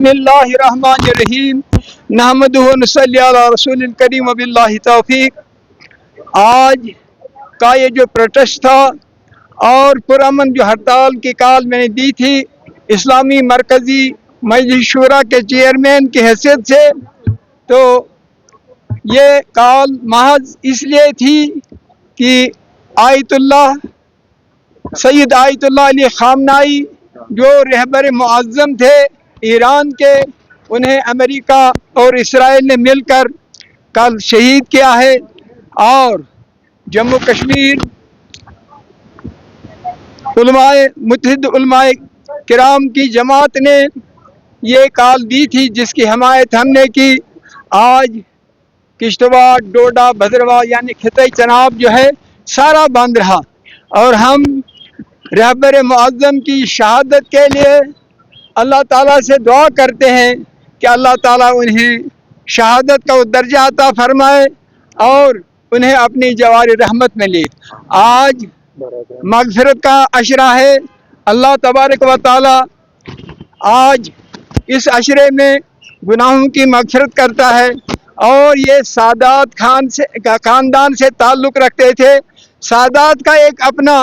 बिस्मिल्लाहिर्रहमानिर्रहीम नहमदुहु व नसल्ली अला रसूलिल करीम व बिल्लाहि तौफीक। आज का ये जो प्रोटेस्ट था और पुरअमन जो हड़ताल की कॉल मैंने दी थी इस्लामी मरकज़ी मजलिस शूरा के चेयरमैन की हैसियत से, तो ये कॉल महज इसलिए थी कि आयतुल्लाह सैयद आयतुल्लाह अली ख़ामनाई जो रहबर मुअज़्ज़म थे ईरान के, उन्हें अमेरिका और इसराइल ने मिलकर कल शहीद किया है। और जम्मू कश्मीर उलमाए मुत्तहिद उलमाए किराम की जमात ने ये कॉल दी थी जिसकी हमायत हमने की। आज किश्तवाड़, डोडा, भद्रवाह यानी खिते चनाब जो है सारा बंद रहा और हम रहबर मुअज़्ज़म की शहादत के लिए अल्लाह ताला से दुआ करते हैं कि अल्लाह ताला उन्हें शहादत का दर्जा अता फरमाए और उन्हें अपनी जवारी रहमत में ले। आज मग़फ़िरत का अशरा है। अल्लाह तबारक व ताला आज इस अशरे में गुनाहों की मग़फ़िरत करता है। और ये सादात ख़ानदान से ताल्लुक़ रखते थे। सादात का एक अपना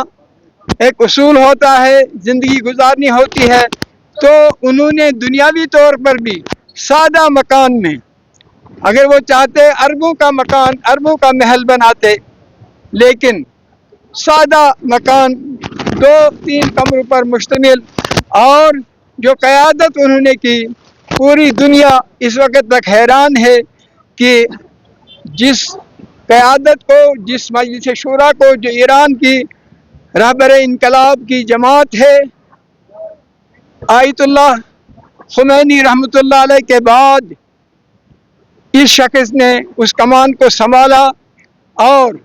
एक उसूल होता है, ज़िंदगी गुजारनी होती है, तो उन्होंने दुनियावी तौर पर भी सादा मकान में, अगर वो चाहते अरबों का मकान, अरबों का महल बनाते, लेकिन सादा मकान 2-3 कमरों पर मुश्तमिल। और जो क़यादत उन्होंने की, पूरी दुनिया इस वक्त तक हैरान है कि जिस क़यादत को, जिस मजलिस शूरा को, जो ईरान की रहबर इनकलाब की जमात है आयतुल्लाह खुमैनी रहमतुल्लाह अलैह के बाद इस शख्स ने उस कमान को संभाला और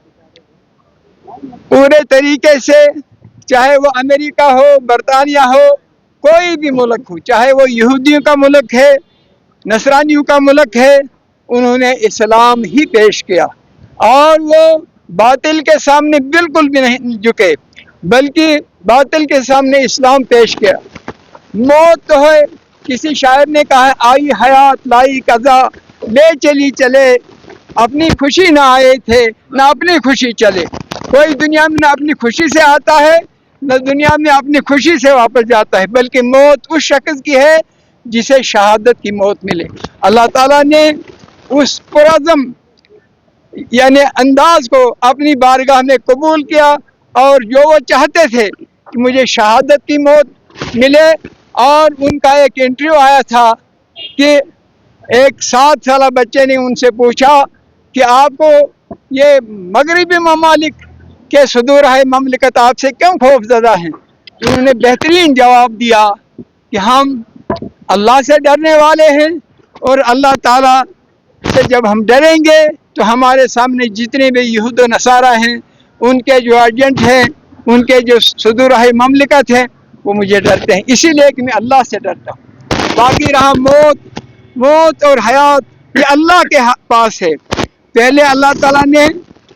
पूरे तरीके से, चाहे वो अमेरिका हो, बरतानिया हो, कोई भी मुल्क हो, चाहे वो यहूदियों का मुल्क है, नसरानियों का मुल्क है, उन्होंने इस्लाम ही पेश किया और वो बातिल के सामने बिल्कुल भी नहीं झुके, बल्कि बातिल के सामने इस्लाम पेश किया। मौत तो है, किसी शायर ने कहा है, आई हयात लाई कज़ा, ले चली चले, अपनी खुशी ना आए थे ना अपनी खुशी चले। कोई दुनिया में ना अपनी खुशी से आता है न दुनिया में अपनी खुशी से वापस जाता है, बल्कि मौत उस शख्स की है जिसे शहादत की मौत मिले। अल्लाह ताला ने उस पुरअज़म यानी अंदाज को अपनी बारगाह में कबूल किया और जो वो चाहते थे कि मुझे शहादत की मौत मिले। और उनका एक इंटरव्यू आया था कि एक 7 साल बच्चे ने उनसे पूछा कि आपको ये मगरिबी ममालिक के सुदूर है ममलिकत आपसे क्यों खौफज़दा हैं? उन्होंने बेहतरीन जवाब दिया कि हम अल्लाह से डरने वाले हैं और अल्लाह ताला से जब हम डरेंगे तो हमारे सामने जितने भी यहूद व नसारा हैं, उनके जो एजेंट हैं, उनके जो सुदूर है ममलिकत है, वो मुझे डरते हैं, इसीलिए कि मैं अल्लाह से डरता हूँ। बाकी रहा मौत और हयात, ये अल्लाह के पास है। पहले अल्लाह ताला ने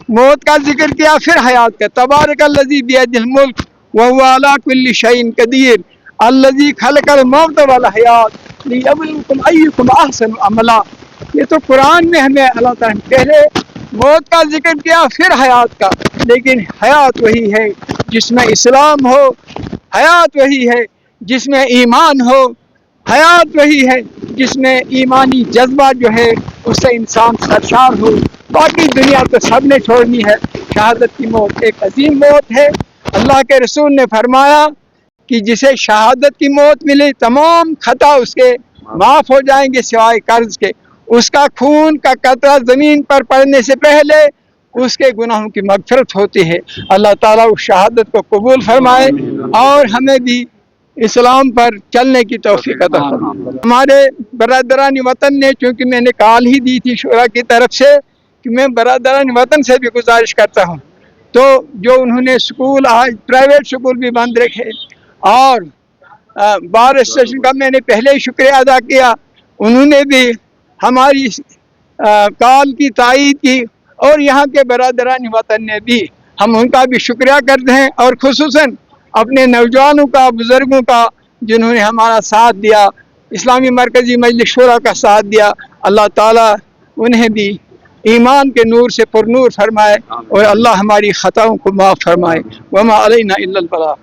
मौत का जिक्र किया, फिर हयात का। तबारकल्लज़ी बियदिल मुल्क व हुवा अला कुल्लि शैइन क़दीर अल्लज़ी खलक़ल मौत वल हयात लियब्लुवकुम अय्युकुम अहसनु अमला। ये तो कुरान में हमें अल्लाह ताला ने पहले मौत का जिक्र किया, फिर हयात का। लेकिन हयात वही है जिसमें इस्लाम हो, हयात वही है जिसमें ईमान हो, हयात वही है जिसमें ईमानी जज्बा जो है उससे इंसान सरशार हो। बाकी दुनिया तो सब ने छोड़नी है। शहादत की मौत एक अजीम मौत है। अल्लाह के रसूल ने फरमाया कि जिसे शहादत की मौत मिले तमाम खता उसके माफ़ हो जाएंगे सिवाय कर्ज के। उसका खून का कतरा ज़मीन पर पड़ने से पहले उसके गुनाहों की मग़फ़िरत होती है। अल्लाह ताला उस शहादत को कबूल फरमाए और हमें भी इस्लाम पर चलने की तौफ़ीक़ अता फरमाए। हमारे बरादरान वतन ने, चूँकि मैंने कॉल ही दी थी शूरा की तरफ से कि मैं बरादरान वतन से भी गुजारिश करता हूँ, तो जो उन्होंने स्कूल, आज प्राइवेट स्कूल भी बंद रखे और बार एसोसिएशन का मैंने पहले ही शुक्रिया अदा किया, उन्होंने भी हमारी कॉल की तायीद की और यहाँ के बरादरान वतन ने भी, हम उनका भी शुक्रिया करते हैं। और खुसूसन अपने नौजवानों का, बुज़ुर्गों का, जिन्होंने हमारा साथ दिया اسلامی مرکزی مجلس شورا کا ساتھ دیا، اللہ تعالیٰ انہیں بھی ایمان کے نور سے پر نور فرمائے اور اللہ ہماری خطاؤں کو معاف فرمائے۔ وما علینا الا البلاغ۔